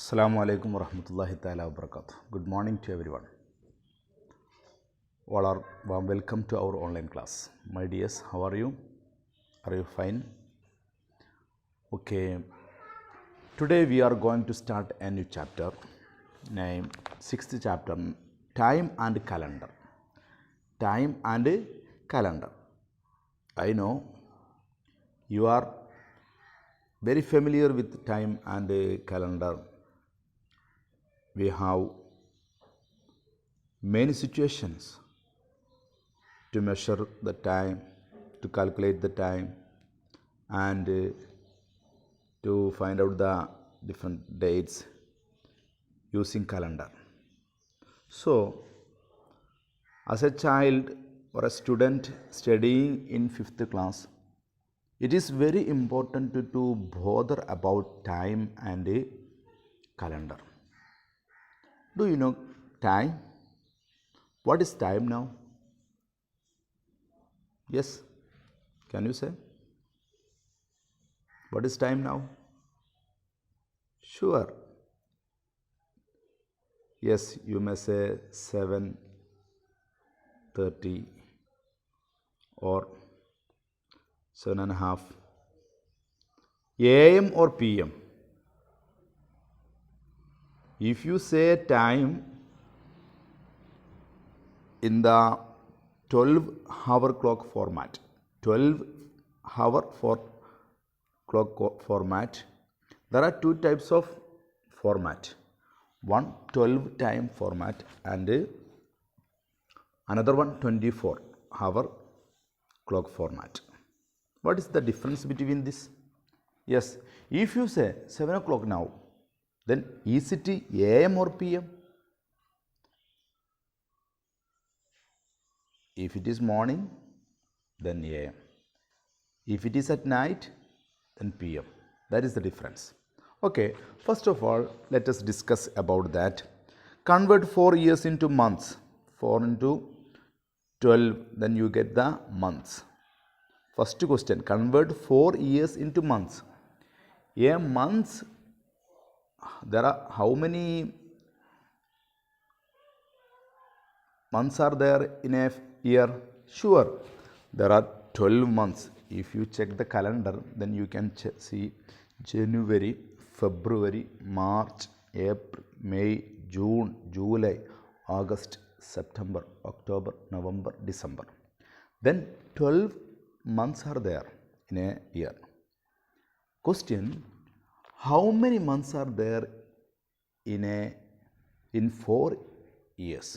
Assalamu alaikum warahmatullahi ta'ala wabarakatuh. Good morning to everyone. All are warm welcome to our online class. My dears, how are you? Are you fine? Okay. Today we are going to start a new chapter, named sixth chapter, Time and Calendar. Time and Calendar. I know you are very familiar with time and calendar. We have many situations to measure the time, to calculate the time, and to find out the different dates using calendar. So, as a child or a student studying in 5th class, it is very important to bother about time and calendar. Do you know time? What is time now? Yes, can you say? What is time now? Sure. Yes, you may say 7:30 or 7:30 AM or PM. If you say time in the 12-hour clock format, 12-hour clock format, there are two types of format. One 12-time format and another one 24-hour clock format. What is the difference between this? Yes, if you say 7 o'clock now, then is it AM or PM? If it is morning, then AM. If it is at night, then PM. That is the difference. Okay, first of all, let us discuss about that. Convert 4 years into months. 4 into 12, then you get the months. First question, convert 4 years into months. A month, there are how many months are there in a year? Sure, there are 12 months. If you check the calendar, then you can see January, February, March, April, May, June, July, August, September, October, November, December. Then 12 months are there in a year. Question, how many months are there in 4 years?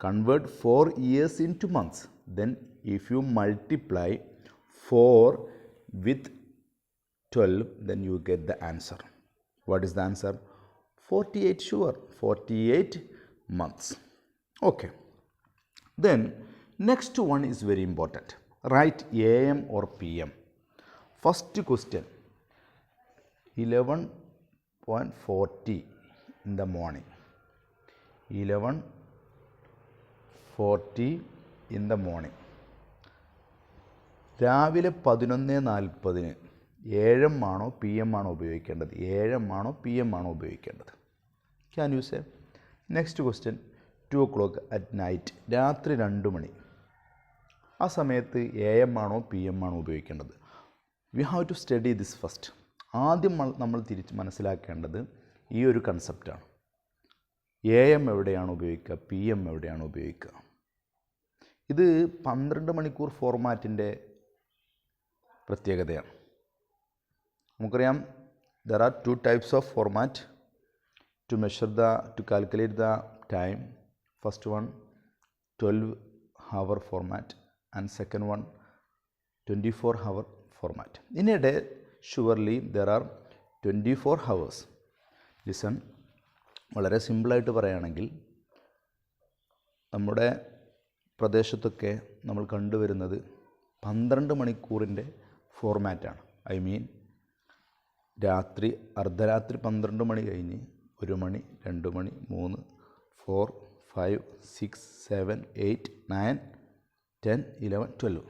Convert 4 years into months. Then if you multiply 4 with 12, then you get the answer. What is the answer? 48, sure. 48 months. Okay. Then next one is very important. Write AM or PM. First question, 11:40 in the morning. 11:40 in the morning. രാവിലെ 11:40 AM ആണോ PM ആണോ ഉപയോഗിക്കേണ്ടത്? AM ആണോ PM ആണോ ഉപയോഗിക്കേണ്ടത്? Can you say? Next question, 2 o'clock at night. രാത്രി 2 മണി. ആ സമയത്ത് AM ആണോ PM ആണോ ഉപയോഗിക്കേണ്ടത്? We have to study this first. ആദ്യം നമ്മൾ മനസ്സിലാക്കേണ്ടത് ഈ ഒരു കൺസെപ്റ്റാണ്. AM എവിടെയാണ് ഉപയോഗിക്കുക, PM എവിടെയാണ് ഉപയോഗിക്കുക. ഇത് 12 മണിക്കൂർ ഫോർമാറ്റിൻ്റെ പ്രത്യേകതയാണ്. നമുക്കറിയാം, there are two types of format to calculate the time. First one 12-hour format and second one 24-hour format. In a day, surely there are 24 hours. Listen, വളരെ സിമ്പിളായിട്ട് പറയുകയാണെങ്കിൽ നമ്മുടെ പ്രദേശത്തൊക്കെ നമ്മൾ കണ്ടുവരുന്നത് 12 മണിക്കൂറിൻ്റെ ഫോർമാറ്റാണ്. ഐ മീൻ രാത്രി അർദ്ധരാത്രി 12 മണി കഴിഞ്ഞ് 1 മണി, 2 മണി, 3, 4, 5, 6, 7, 8, 9, 10, 11, 12.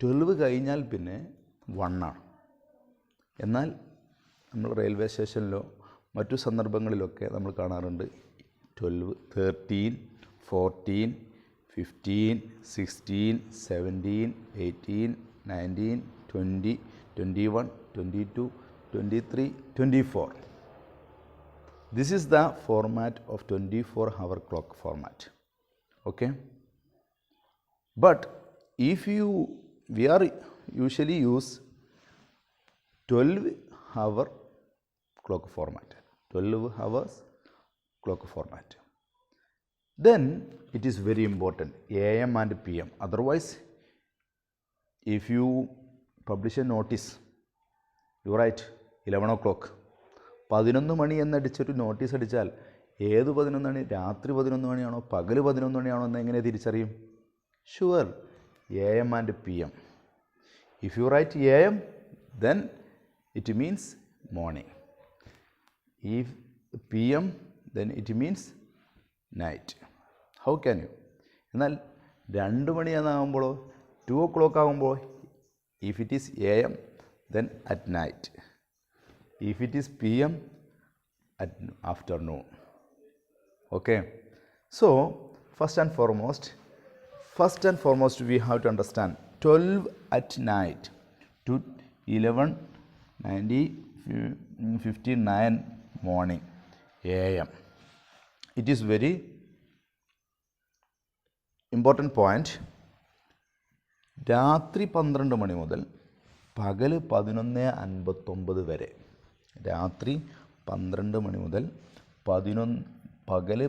12 കഴിഞ്ഞാൽ പിന്നെ 1 ആണ്. എന്നാൽ നമ്മൾ റെയിൽവേ സ്റ്റേഷനിലോ മറ്റു സന്ദർഭങ്ങളിലൊക്കെ നമ്മൾ കാണാറുണ്ട് 12, 13, 14, 15, 16, 17, 18, 19, 20, 21, 22, 23, 24. This is the format of 24-hour clock format. Okay. But if we are usually use 12-hour clock format, 12 hours clock format, then it is very important AM and PM. Otherwise, if you publish a notice, you write 11 o'clock, 11 money എന്നടിച്ചൊരു notice അടിച്ചാൽ ഏത് 11 മണി, രാത്രി 11 മണിയാണോ പകൽ 11 മണിയാണോ എന്ന് എങ്ങനെ തിരിച്ചറിയും? Sure, AM and PM. If you write AM, then it means morning. If PM, then it means night. How can you? എന്നാൽ 2 മണിയാകുമ്പോഴോ 2 o'clock ആകുമ്പോൾ, if it is AM, then at night. If it is PM, at afternoon. Okay. So first and foremost we have to understand 12 at night to 11:59 morning AM. It is very important point. രാത്രി 12 മണി മുതൽ പകൽ 11:59 വരെ, രാത്രി 12 മണി മുതൽ പകൽ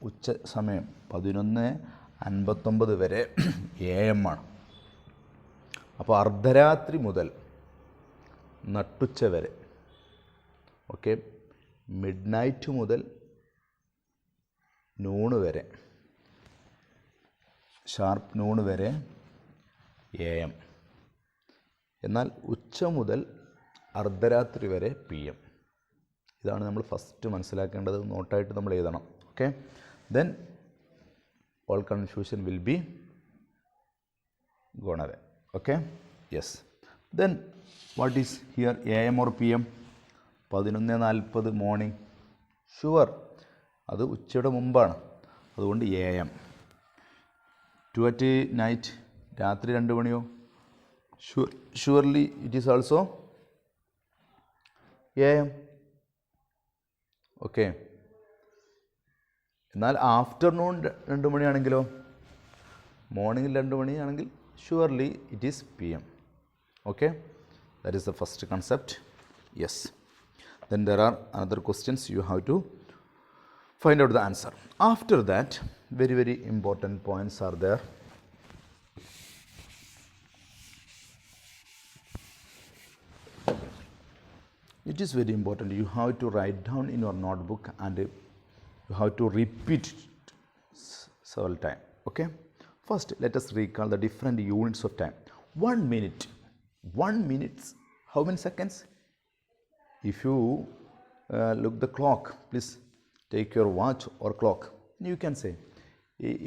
ഉച്ച സമയം 11:59 വരെ AM ആണ്. അപ്പോൾ അർദ്ധരാത്രി മുതൽ നട്ടുച്ച വരെ, ഓക്കെ, മിഡ് നൈറ്റ് മുതൽ നൂണ് വരെ, ഷാർപ്പ് നൂണ് വരെ AM. എന്നാൽ ഉച്ച മുതൽ അർദ്ധരാത്രി വരെ PM. ഇതാണ് നമ്മൾ ഫസ്റ്റ് മനസ്സിലാക്കേണ്ടത്. നോട്ടായിട്ട് നമ്മൾ എഴുതണം. Okay. Then all confusion will be gone away. Okay. Yes. Then what is here, AM or PM? 11:40 morning. Sure, അത് ഉച്ചയുടെ മുമ്പാണ്, അതുകൊണ്ട് AM. 2 at night, രാത്രി 2 മണിയോ? Surely it is also AM. Okay. എന്നാൽ ആഫ്റ്റർനൂൺ 2 മണിയാണെങ്കിലോ, മോർണിംഗിൽ 2 മണിയാണെങ്കിൽ surely it is PM. Okay. That is the first concept. Yes. Then there are another questions you have to find out the answer. After that, very important points are there. It is very important. You have to write down in your notebook and you have to repeat it several times. Okay. First, let us recall the different units of time. 1 minute. 1 minute. How many seconds? If you look the clock, please take your watch or clock. You can say,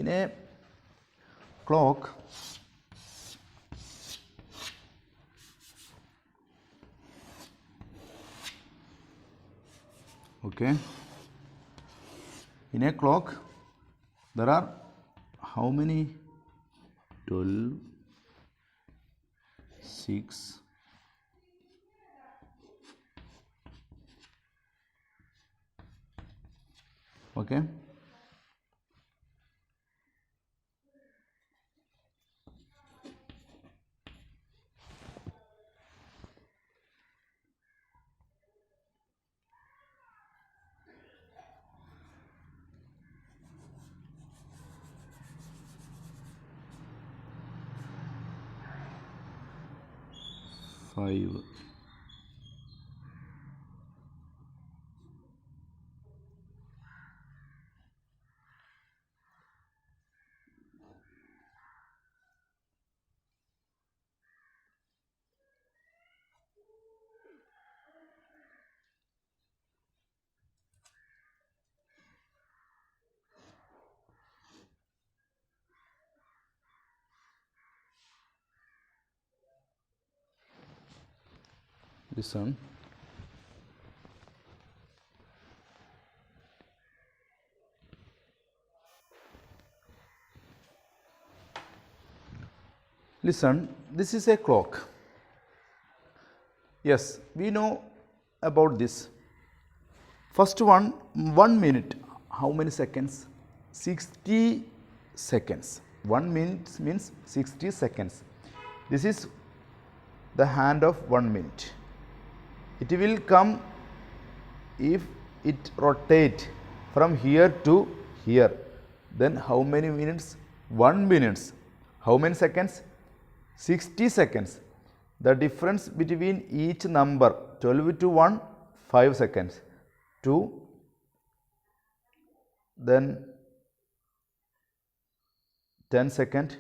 in a clock, okay, in a clock there are how many? 12, 6, okay, five, listen. Listen, this is a clock. Yes, we know about this. First one, 1 minute. How many seconds? 60 seconds. 1 minute means 60 seconds. This is the hand of 1 minute. It will come if it rotate from here to here. Then how many minutes? 1 minute. How many seconds? 60 seconds. The difference between each number 12 to 1, 5 seconds. 2, then 10 seconds,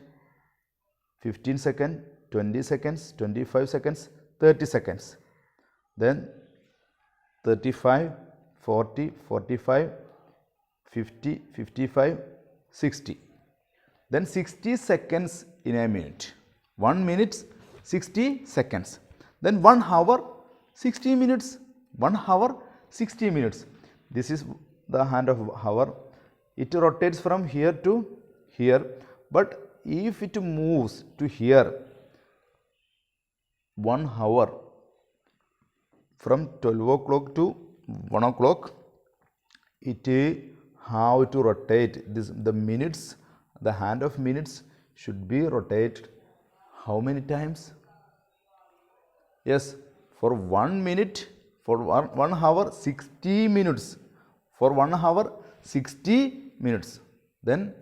15 seconds, 20 seconds, 25 seconds, 30 seconds. Then 35, 40, 45, 50, 55, 60. Then 60 seconds in a minute. 1 minute, 60 seconds. Then 1 hour, 60 minutes. 1 hour, 60 minutes. This is the hand of hour. It rotates from here to here. But if it moves to here, 1 hour, from 12 o'clock to 1 o'clock, it have to rotate. The minutes, the hand of minutes should be rotated how many times? Yes, for 1 minute, for 1 hour, 60 minutes. For 1 hour, 60 minutes. Then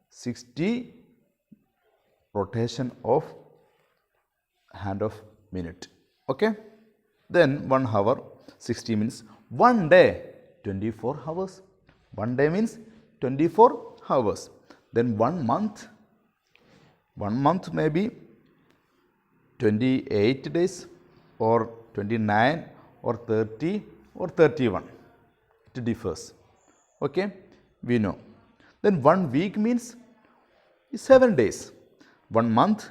60 rotation of hand of minute. Okay? Then 1 hour, 60 minutes. 1 day, 24 hours. 1 day means 24 hours. Then 1 month. 1 month may be 28 days or 29 or 30 or 31. It differs. Okay? We know. Then 1 week means 7 days. 1 month,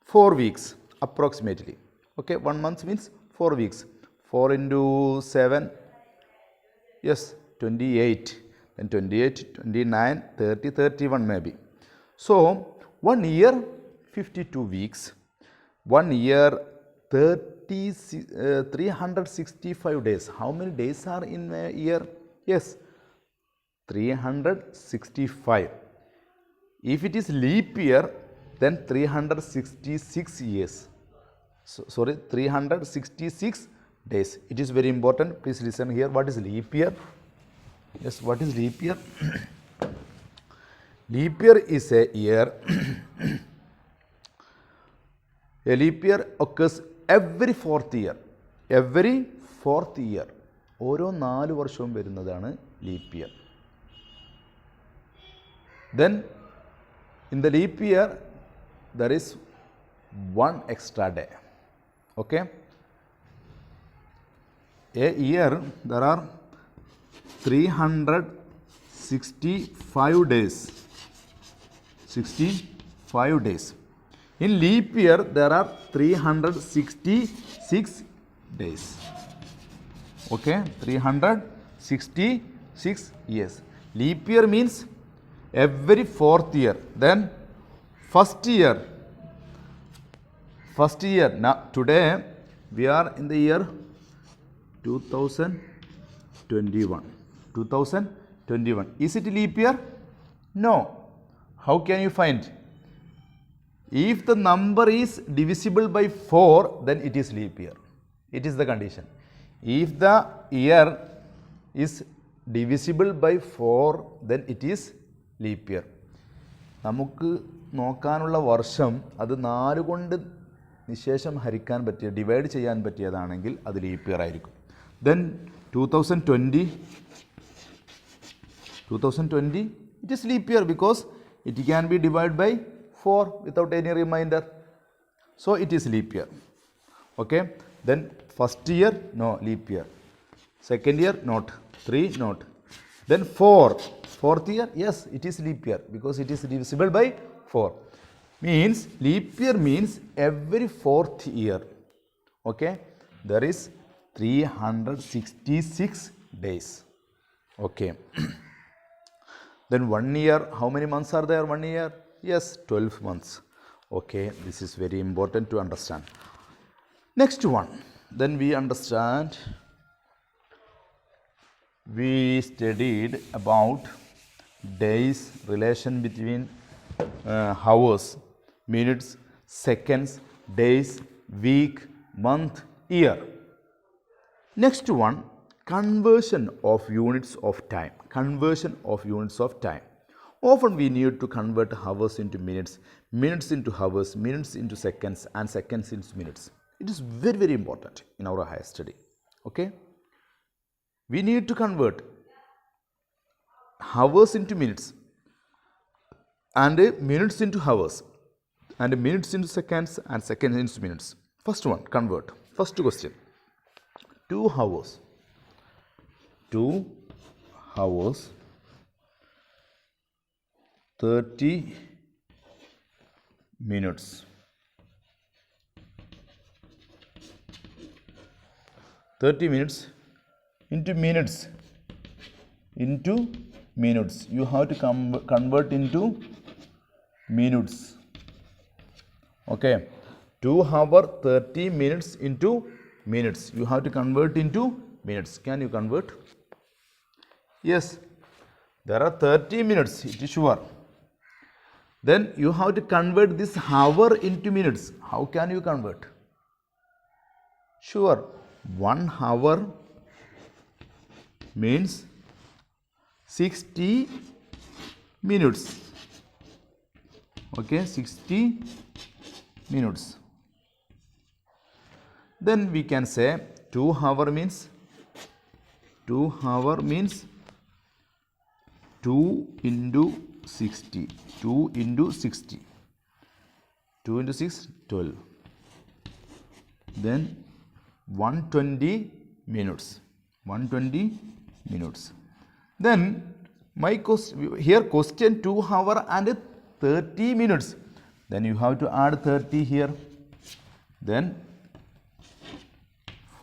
4 weeks approximately. Okay? 1 month means 4 weeks. 4 into 7, yes, 28. Then 28, 29, 30, 31 maybe. So, 1 year, 52 weeks. 1 year, 365 days. How many days are in a year? Yes, 365. If it is leap year, then 366 years. Sorry, 366 days. It is very important. Please listen here. What is leap year? Yes, what is leap year? Leap year is a year. A leap year occurs every 4th year. Every 4th year. ഓരോ 4 വർഷവും വരുന്നതാണ് leap year. Then in the leap year there is 1 extra day. Okay? A year there are 365 days. 65 days. In leap year there are 366 days. Okay, 366 years. Leap year means every 4th year. Then first year. Now today we are in the year 2021. 2021. Is it leap year? No. How can you find? If the number is divisible by 4, then it is leap year. It is the condition. If the year is divisible by 4, then it is leap year. നമുക്ക് നോക്കാനുള്ള വർഷം അത് 4 കൊണ്ട് നിശേഷം ഹരിക്കാൻ പറ്റിയ, divide ചെയ്യാൻ പറ്റിയതാണെങ്കിൽ അത് leap year ആയിരിക്കും. Then 2020, it is leap year because it can be divided by 4 without any remainder. So it is leap year. Okay. Then first year, no leap year. Second year, not. 3, not. Then 4. 4th year, yes, it is leap year because it is divisible by 4. Means leap year means every 4th year. Okay. There is 366 days. Okay. Then 1 year, how many months are there? 1 year? Yes, 12 months. Okay, this is very important to understand. Next one, then we understand, we studied about days, relation between hours, minutes, seconds, days, week, month, year. Next one, conversion of units of time. Conversion of units of time. Often we need to convert hours into minutes, minutes into hours, minutes into seconds, and seconds into minutes. It is very, very important in our higher study. Okay? We need to convert hours into minutes, and minutes into hours, and minutes into seconds, and seconds into minutes. First one, convert. First question. 2 hours. 2 hours 30 minutes. 30 minutes into minutes. Into minutes. You have to convert into minutes. Okay. 2 hours 30 minutes into minutes. You have to convert into minutes. Can you convert? Yes. There are 30 minutes. It is sure. Then you have to convert this hour into minutes. How can you convert? Sure. 1 hour means 60 minutes. Okay, 60 minutes. Then we can say 2 hour means 2 into 60. 2 into 60. 2 into 6, 12. Then 120 minutes. 120 minutes. Then my question 2 hour and 30 minutes. Then you have to add 30 here. Then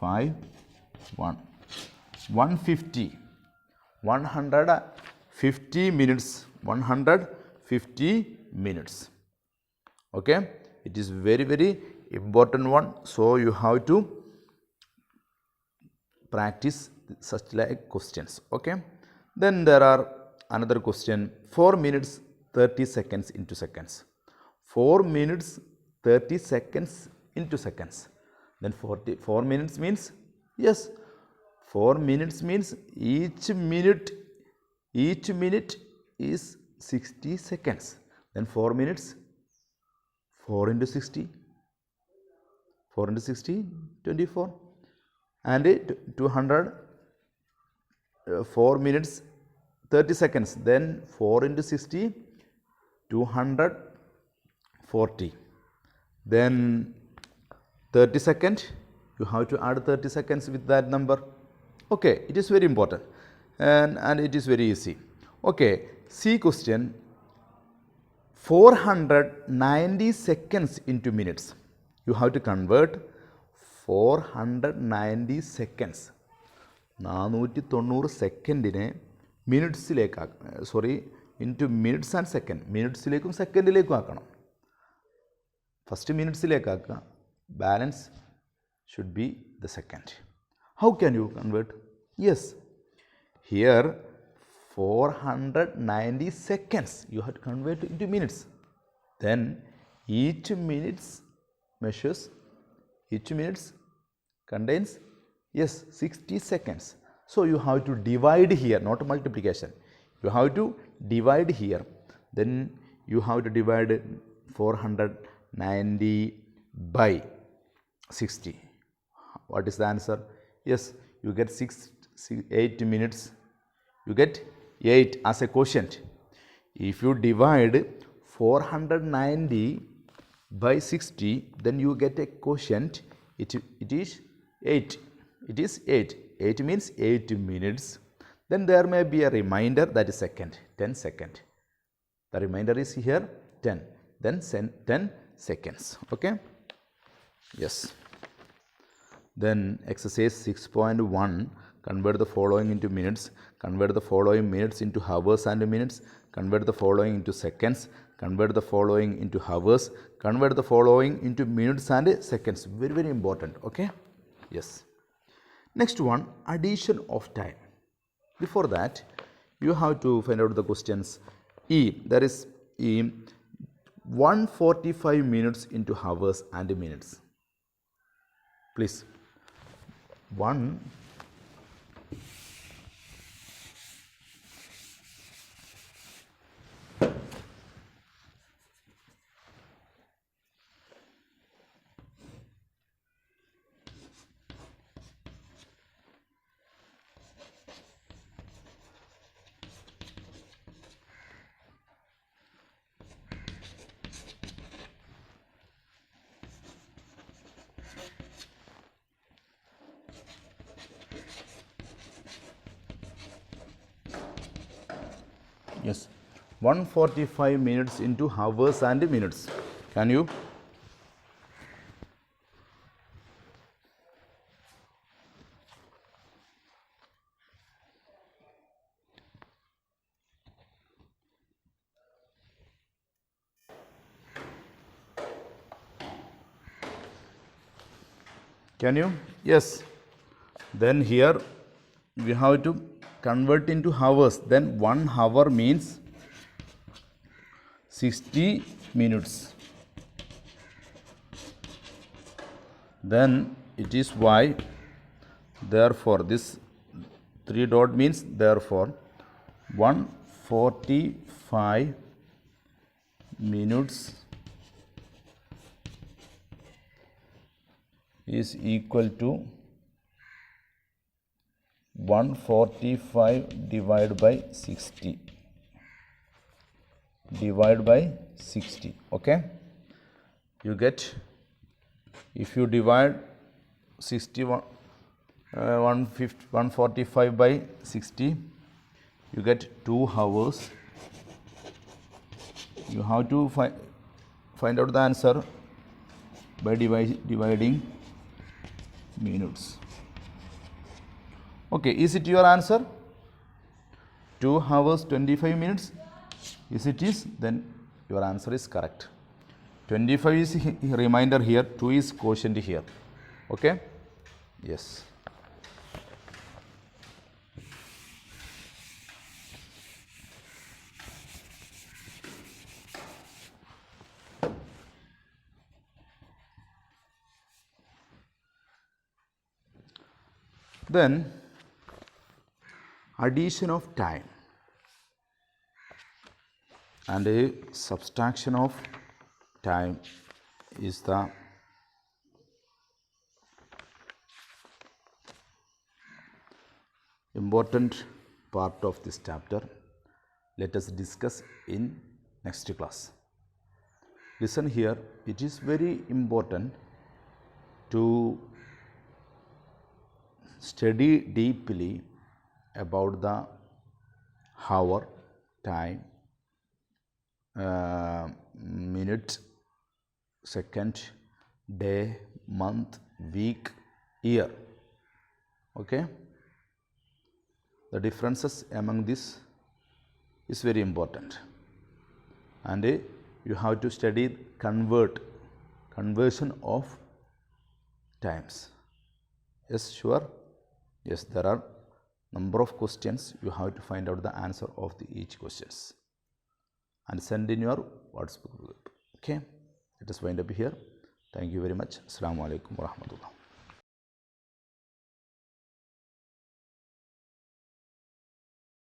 5, 1. 150. 150 minutes. 150 minutes. Okay. It is very, very important one. So you have to practice such like questions. Okay. Then there are another question. 4 minutes 30 seconds into seconds. 4 minutes 30 seconds into seconds. Then 4 minutes means, yes, 4 minutes means each minute is 60 seconds. Then 4 minutes, 4 into 60, 4 into 60, 24. And 200, 4 minutes 30 seconds. Then 4 into 60, 240. Then 30 seconds, you have to add 30 seconds with that number. Okay, it is very important and it is very easy. Okay, see question. 490 seconds into minutes. You have to convert 490 seconds. 490 സെക്കൻഡിനെ മിനിറ്റ്സിലേക്ക് into minutes and second. മിനിറ്റ്സിലേക്കും സെക്കൻഡിലേക്കും ആക്കണം. First മിനിറ്റ്സിലേക്ക് ആക്കുക. Balance should be the second. How can you convert? Yes, here 490 seconds you have to convert into minutes. Then each minutes measures, each minutes contains, yes, 60 seconds. So you have to divide here, not multiplication. You have to divide here. Then you have to divide 490 by 60. What is the answer? Yes, you get 8 minutes. You get 8 as a quotient. If you divide 490 by 60, then you get a quotient. It is 8. It is 8. 8 means 8 minutes. Then there may be a remainder, that is second, 10 seconds. The remainder is here 10. Then 10 seconds. Okay. Yes. Then exercise 6.1, convert the following into minutes, convert the following minutes into hours and minutes, convert the following into seconds, convert the following into hours, convert the following into minutes and seconds. Very, very important. Okay. Yes. Next one, addition of time. Before that, you have to find out the questions. There is 145 minutes into hours and minutes. Please. 1 Yes, 145 minutes into hours and minutes. Can you? Can you? Yes. Then here we have to convert into hours. Then 1 hour means 60 minutes. Then it is y. Therefore, this 3 dot means therefore 145 minutes is equal to 145 divided by 60. Divide by 60. Okay. You get, if you divide 145 by 60, you get 2 hours. You have to find out the answer by dividing minutes. Okay, is it your answer? 2 hours 25 minutes. Is it is, then your answer is correct. 25 is reminder here, 2 is quotient here. Okay? Yes. Then addition of time and a subtraction of time is the important part of this chapter. Let us discuss in next class. Listen here, it is very important to study deeply about the hour, time, minute, second, day, month, week, year. Okay? The differences among this is very important, and you have to study conversion of times. Yes, sure. Yes, there are number of questions. You have to find out the answer of each questions and send in your WhatsApp group. Okay, let us wind up here. Thank you very much. Assalamu alaikum warahmatullah.